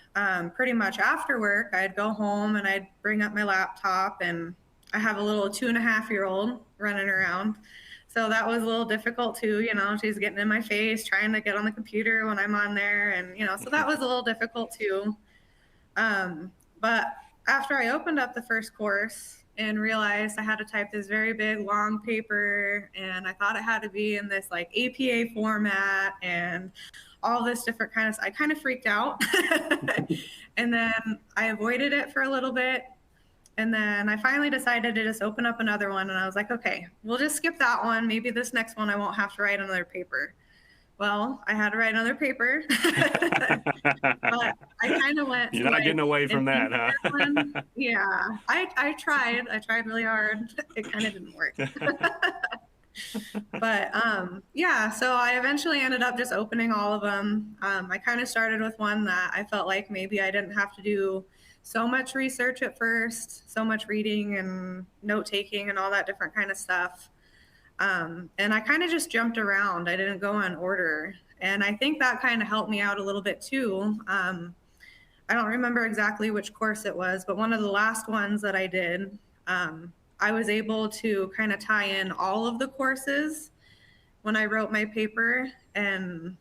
pretty much after work, I'd go home and I'd bring up my laptop, and I have a little 2.5-year-old running around. So that was a little difficult too, she's getting in my face, trying to get on the computer when I'm on there. And, so that was a little difficult too. But after I opened up the first course and realized I had to type this very big, long paper, and I thought it had to be in this APA format and all this different kind of, I kind of freaked out. And then I avoided it for a little bit. And then I finally decided to just open up another one. And I was like, okay, we'll just skip that one. Maybe this next one I won't have to write another paper. Well, I had to write another paper. But I kind of went. You're not getting away from that, huh? Yeah, I tried. I tried really hard. It kind of didn't work. But yeah, so I eventually ended up just opening all of them. I kind of started with one that I felt like maybe I didn't have to do so much research at first, so much reading and note taking and all that different kind of stuff. And I kind of just jumped around. I didn't go in order. And I think that kind of helped me out a little bit too. I don't remember exactly which course it was, but one of the last ones that I did, I was able to kind of tie in all of the courses when I wrote my paper. And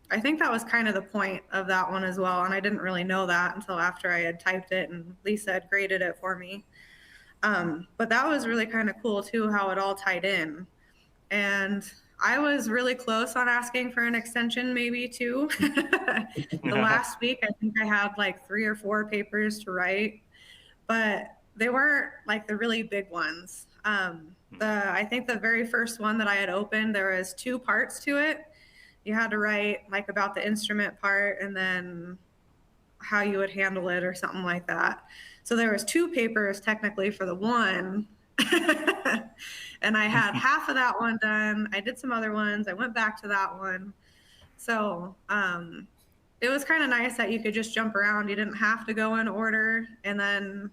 I think that was kind of the point of that one as well. And I didn't really know that until after I had typed it and Lisa had graded it for me. But that was really kind of cool too, how it all tied in. And I was really close on asking for an extension maybe too. The last week, I think I had 3 or 4 papers to write, but they weren't the really big ones. I think the very first one that I had opened, there was 2 parts to it. You had to write about the instrument part and then how you would handle it or something like that. So there was 2 papers technically for the one. And I had half of that one done. I did some other ones. I went back to that one. So it was kind of nice that you could just jump around. You didn't have to go in order. And then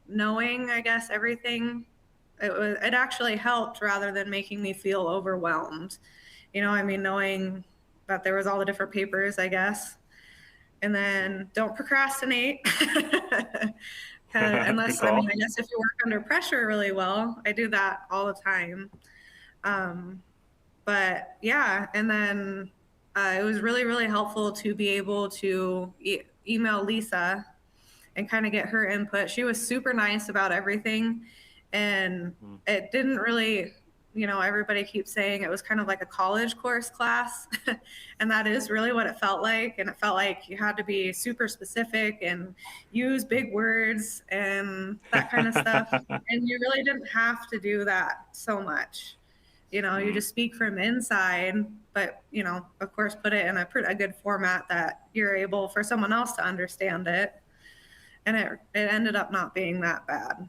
knowing, I guess, everything, it actually helped rather than making me feel overwhelmed. Knowing that there was all the different papers, I guess. And then don't procrastinate. Unless, I guess if you work under pressure really well, I do that all the time. But yeah, and then it was really, really helpful to be able to email Lisa and kind of get her input. She was super nice about everything. And it didn't really, everybody keeps saying it was kind of like a college course class. And that is really what it felt like. And it felt like you had to be super specific and use big words and that kind of stuff. And you really didn't have to do that so much. You just speak from inside, but, of course, put it in a good format that you're able for someone else to understand it. And it ended up not being that bad.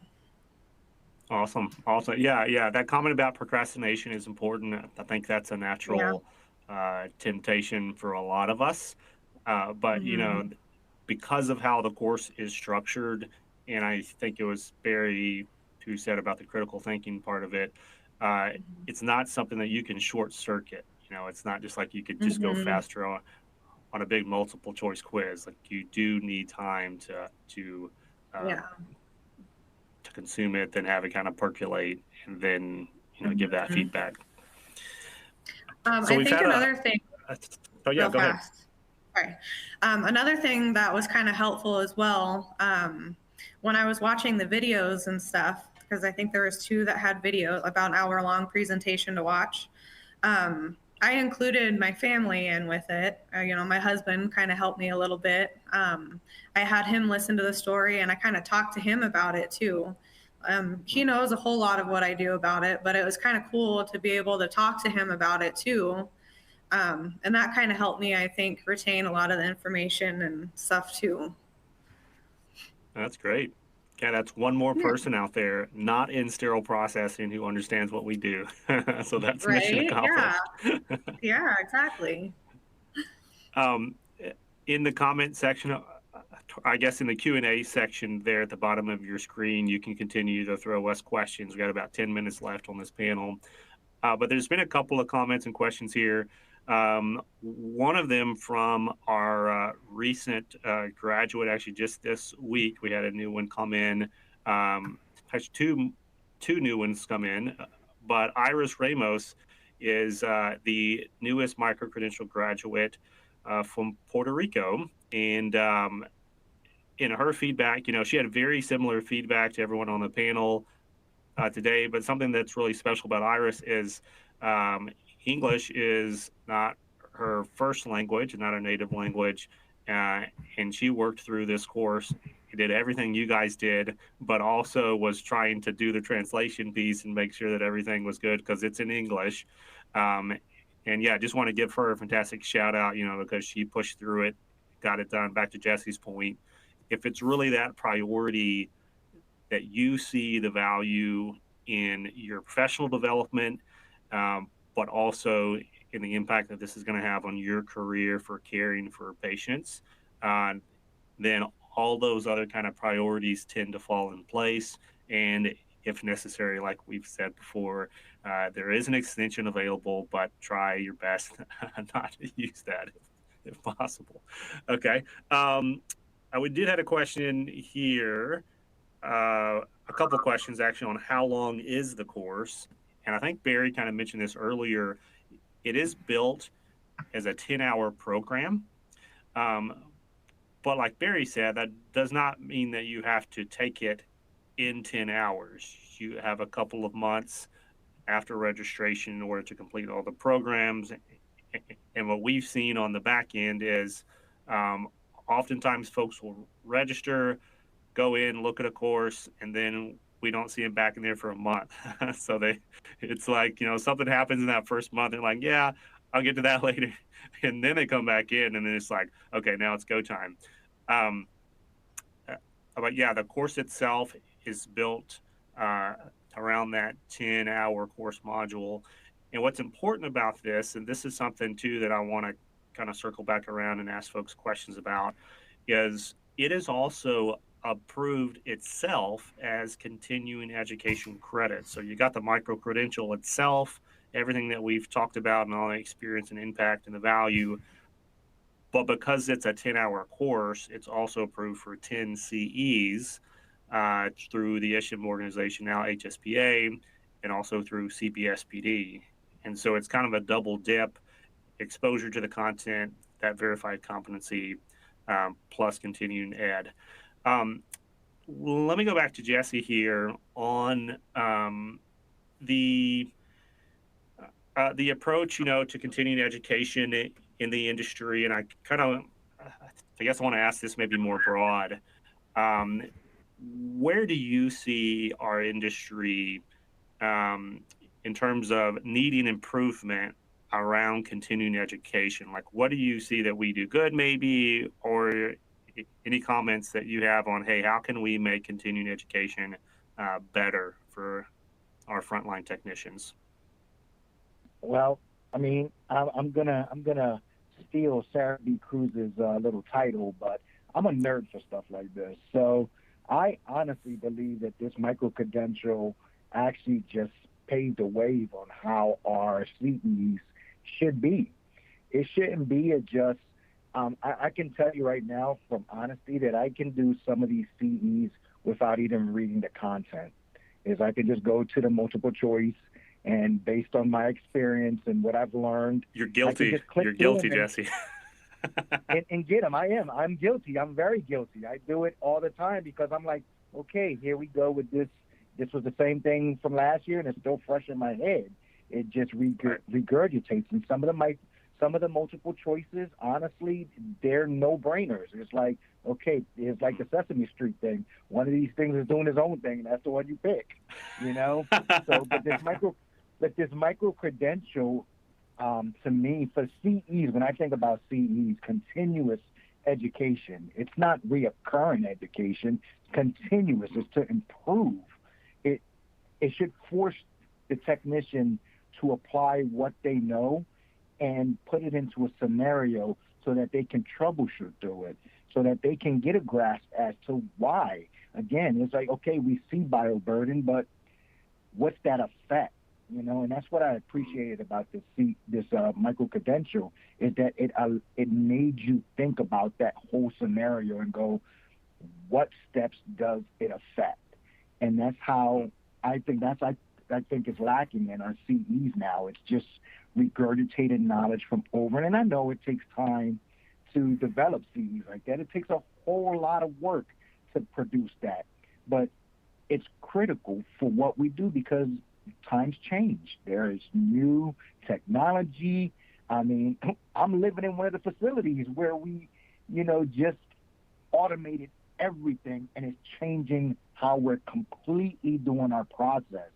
Awesome. Yeah. That comment about procrastination is important. I think that's a natural temptation for a lot of us. But, because of how the course is structured, and I think it was Barry who said about the critical thinking part of it, it's not something that you can short circuit. It's not just like you could just go faster on a big multiple choice quiz. You do need time to consume it, then have it kind of percolate, and then give that feedback. I think another thing. Oh yeah, go ahead. Sorry. Another thing that was kind of helpful as well, when I was watching the videos and stuff, because I think there was 2 that had video, about an hour-long presentation to watch. I included my family in with it. My husband kind of helped me a little bit. I had him listen to the story, and I kind of talked to him about it too. He knows a whole lot of what I do about it, but it was kind of cool to be able to talk to him about it too. And that kind of helped me, I think, retain a lot of the information and stuff too. That's great. Okay, that's one more person out there not in sterile processing who understands what we do. So that's mission Right? accomplished. Yeah. Yeah, exactly. In the comment section, I guess in the Q&A section there at the bottom of your screen, you can continue to throw us questions. We got about 10 minutes left on this panel. But there's been a couple of comments and questions here. One of them from our recent graduate, actually just this week, we had a new one come in. Actually, two new ones come in, but Iris Ramos is the newest Microcredential graduate from Puerto Rico. And in her feedback, she had very similar feedback to everyone on the panel today, but something that's really special about Iris is English is not her first language, not her native language, and she worked through this course, did everything you guys did, but also was trying to do the translation piece and make sure that everything was good because it's in English. And yeah, just want to give her a fantastic shout out, because she pushed through it, got it done. Back to Jesse's point, if it's really that priority that you see the value in your professional development, but also in the impact that this is going to have on your career for caring for patients, then all those other kind of priorities tend to fall in place. And if necessary, like we've said before, there is an extension available, but try your best not to use that if possible. Okay. We did have a question here. A couple questions actually on how long is the course. And I think Barry kind of mentioned this earlier. It is built as a 10-hour program. But like Barry said, that does not mean that you have to take it in 10 hours. You have a couple of months after registration in order to complete all the programs. And what we've seen on the back end is oftentimes folks will register, go in, look at a course, and then we don't see them back in there for a month. So it's like, something happens in that first month. They're like, yeah, I'll get to that later. And then they come back in and then it's like, okay, now it's go time. But yeah, the course itself is built around that 10-hour course module. And what's important about this, and this is something too that I want to kind of circle back around and ask folks questions about, is it is also approved itself as continuing education credit. So you got the micro-credential itself, everything that we've talked about and all the experience and impact and the value. But because it's a 10-hour course, it's also approved for 10 CEs through the ISHM organization, now HSPA, and also through CPSPD. And so it's kind of a double dip, exposure to the content, that verified competency, plus continuing ed. Let me go back to Jesse here on the approach, to continuing education in the industry. And I guess I want to ask this maybe more broad. Where do you see our industry in terms of needing improvement around continuing education? Like, what do you see that we do good maybe, or any comments that you have on, hey, how can we make continuing education better for our frontline technicians? Well, I mean, I'm gonna steal Sarah B. Cruz's little title, but I'm a nerd for stuff like this. So I honestly believe that this micro-credential actually just paved the wave on how our CEs should be. It shouldn't be just, I can tell you right now from honesty that I can do some of these CEs without even reading the content. I can just go to the multiple choice, and based on my experience and what I've learned, you're guilty. You're guilty, Jesse. and get them. I'm guilty. I'm very guilty. I do it all the time because I'm like, okay, here we go with this. This was the same thing from last year, and it's still fresh in my head. It just regurgitates, and some of some of the multiple choices, honestly, they're no-brainers. It's like, okay, it's like the Sesame Street thing. One of these things is doing his own thing, and that's the one you pick, you know? So, but this micro-credential, to me, for CEs, when I think about CEs, continuous education, it's not reoccurring education. Continuous is to improve. It should force the technician to apply what they know and put it into a scenario so that they can troubleshoot through it, so that they can get a grasp as to why. Again, it's like, okay, we see bioburden, but what's that effect? You know, and that's what I appreciated about this micro-credential, is that it made you think about that whole scenario and go, what steps does it affect? And that's how I think is lacking in our CEs now. It's just regurgitated knowledge from over. And I know it takes time to develop CEs like that. It takes a whole lot of work to produce that. But it's critical for what we do because times change. There is new technology. I mean, I'm living in one of the facilities where we, just automated everything, and it's changing how we're completely doing our process.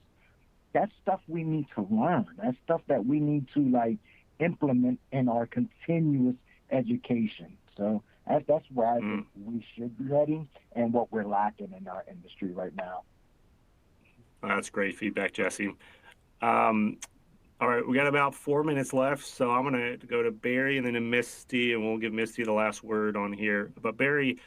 That's stuff we need to learn. That's stuff that we need to implement in our continuous education. So that's where I think we should be heading and what we're lacking in our industry right now. That's great feedback, Jesse. All right, we got about 4 minutes left, so I'm going to go to Barry and then to Misty, and we'll give Misty the last word on here. But Barry,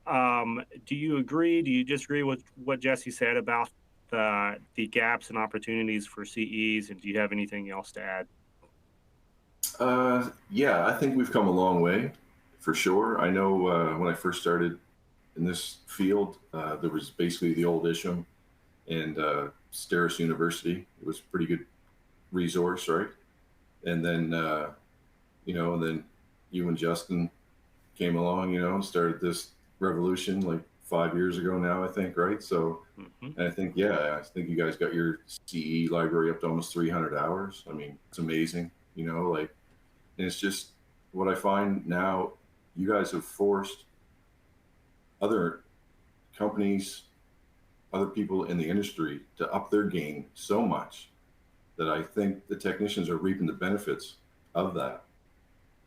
do you agree? Do you disagree with what Jesse said about the gaps and opportunities for CEs, and do you have anything else to add? Yeah, I think we've come a long way, for sure. I know when I first started in this field, there was basically the old Isham and Sterile University. It was a pretty good resource, right? And then, then you and Justin came along, started this revolution like 5 years ago now, I think, right? So, and I think you guys got your CE library up to almost 300 hours. I mean, it's amazing, and it's just what I find now, you guys have forced other companies, other people in the industry to up their game so much that I think the technicians are reaping the benefits of that.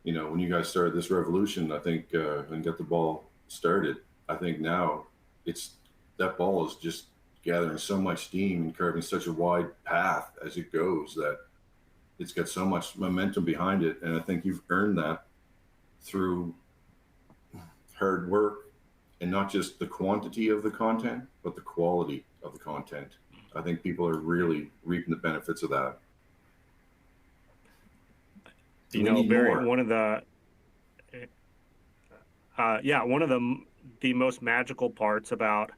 When you guys started this revolution, I think, and got the ball started, I think now that ball is just gathering so much steam and carving such a wide path as it goes that it's got so much momentum behind it. And I think you've earned that through hard work and not just the quantity of the content, but the quality of the content. I think people are really reaping the benefits of that. Barry, one of the most magical parts about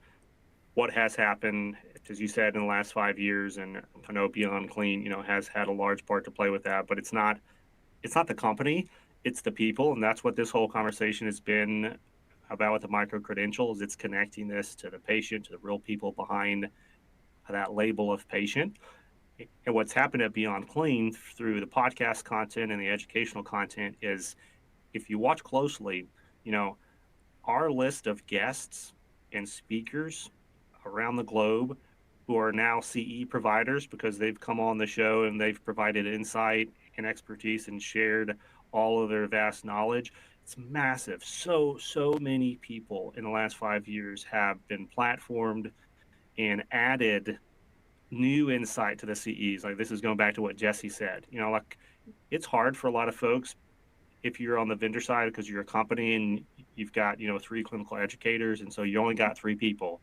what has happened, as you said, in the last 5 years, and I know Beyond Clean, has had a large part to play with that, but it's not the company, it's the people, and that's what this whole conversation has been about with the micro-credentials. It's connecting this to the patient, to the real people behind that label of patient. And what's happened at Beyond Clean through the podcast content and the educational content is, if you watch closely, our list of guests and speakers around the globe who are now CE providers because they've come on the show and they've provided insight and expertise and shared all of their vast knowledge. It's massive. So many people in the last 5 years have been platformed and added new insight to the CEs. Like, this is going back to what Jesse said. It's hard for a lot of folks if you're on the vendor side because you're a company and you've got 3 clinical educators, and so you only got 3 people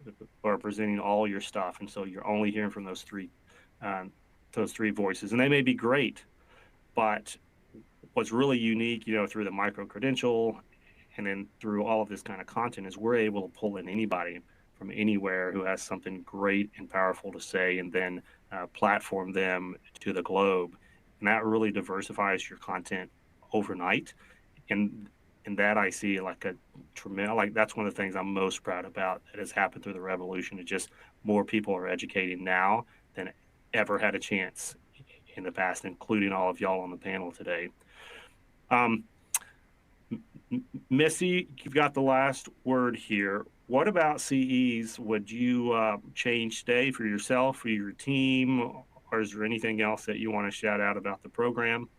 who are presenting all your stuff, and so you're only hearing from those three voices, and they may be great, but what's really unique, through the micro-credential and then through all of this kind of content is we're able to pull in anybody from anywhere who has something great and powerful to say, and then platform them to the globe. And that really diversifies your content overnight. And that I see like a tremendous, that's one of the things I'm most proud about that has happened through the revolution. It's just more people are educating now than ever had a chance in the past, including all of y'all on the panel today. Missy, you've got the last word here. What about CEs would you change today for yourself, for your team, or is there anything else that you want to shout out about the program?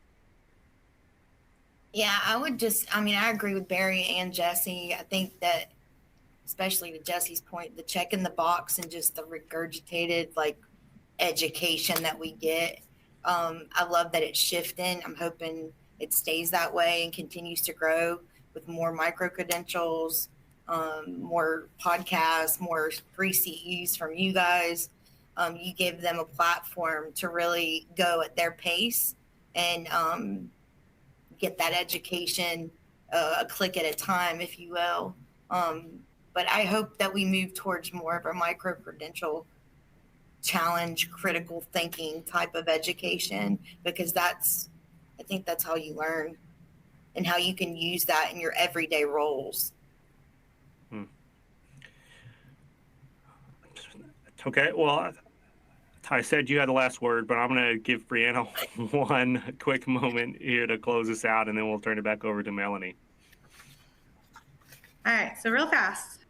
Yeah, I agree with Barry and Jesse. I think that, especially to Jesse's point, the check in the box and just the regurgitated education that we get. I love that it's shifting. I'm hoping it stays that way and continues to grow with more micro-credentials, more podcasts, more free CEs from you guys. You give them a platform to really go at their pace and get that education a click at a time, if you will. But I hope that we move towards more of a micro-credential challenge, critical thinking type of education, because I think that's how you learn and how you can use that in your everyday roles. Okay, well, I said you had the last word, but I'm going to give Brianna one quick moment here to close us out, and then we'll turn it back over to Melanie. All right, so real fast.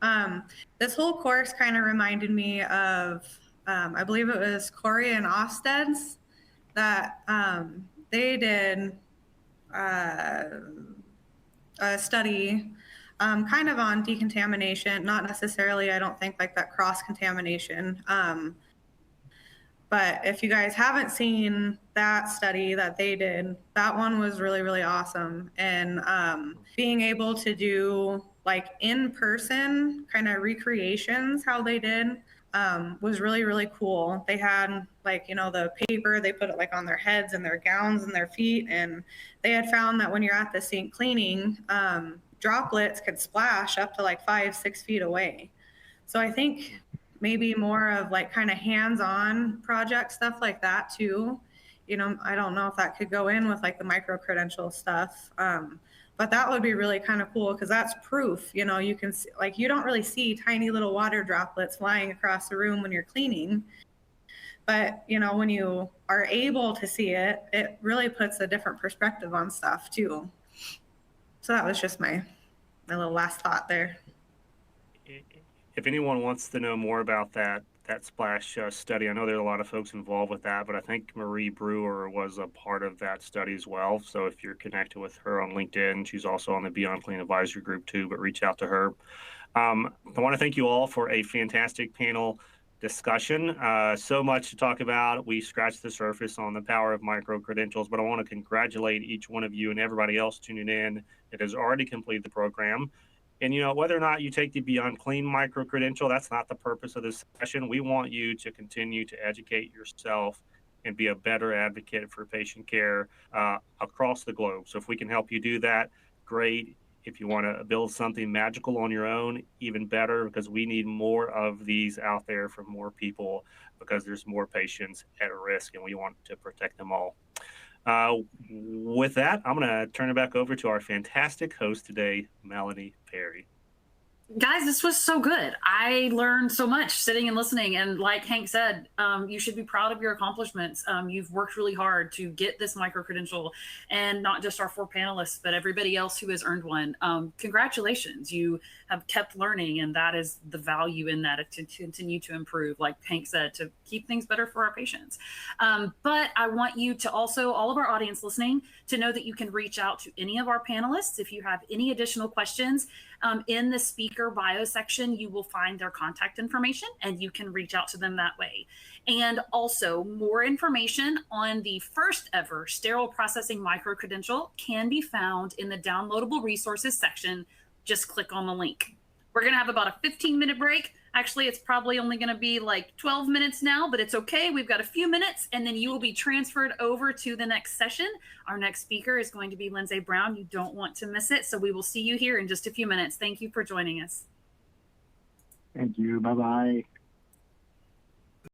This whole course kind of reminded me of, I believe it was Corey and Osted's, that they did a study kind of on decontamination, not necessarily, I don't think, like that cross-contamination. But if you guys haven't seen that study that they did, that one was really, really awesome. And being able to do in-person kind of recreations, how they did, was really, really cool. They had the paper, they put it on their heads and their gowns and their feet. And they had found that when you're at the sink cleaning, droplets could splash up to 5-6 feet away. So I think maybe more of kind of hands-on project stuff like that too. I don't know if that could go in with the micro-credential stuff. But that would be really kind of cool because that's proof. You can see, you don't really see tiny little water droplets flying across the room when you're cleaning. But, when you are able to see it, it really puts a different perspective on stuff too. So that was just my little last thought there. If anyone wants to know more about that splash study, I know there are a lot of folks involved with that, but I think Marie Brewer was a part of that study as well. So if you're connected with her on LinkedIn, she's also on the Beyond Clean Advisory Group too, but reach out to her. I want to thank you all for a fantastic panel discussion. So much to talk about. We scratched the surface on the power of micro-credentials, but I want to congratulate each one of you and everybody else tuning in that has already completed the program. And, whether or not you take the Beyond Clean micro-credential, that's not the purpose of this session. We want you to continue to educate yourself and be a better advocate for patient care across the globe. So if we can help you do that, great. If you want to build something magical on your own, even better, because we need more of these out there for more people, because there's more patients at risk and we want to protect them all. With that, I'm going to turn it back over to our fantastic host today, Melanie Perry. Guys, this was so good. I learned so much sitting and listening. And like Hank said, you should be proud of your accomplishments. You've worked really hard to get this micro-credential, and not just our 4 panelists, but everybody else who has earned one. Congratulations. You have kept learning, and that is the value in that, to continue to improve, like Hank said, to keep things better for our patients. But I want you to also, all of our audience listening, to know that you can reach out to any of our panelists if you have any additional questions. In the speaker bio section, you will find their contact information, and you can reach out to them that way. And also, more information on the first ever sterile processing micro-credential can be found in the downloadable resources section. Just click on the link. We're going to have about a 15-minute break. Actually, it's probably only going to be 12 minutes now, but it's okay. We've got a few minutes, and then you will be transferred over to the next session. Our next speaker is going to be Lindsay Brown. You don't want to miss it. So we will see you here in just a few minutes. Thank you for joining us. Thank you. Bye-bye.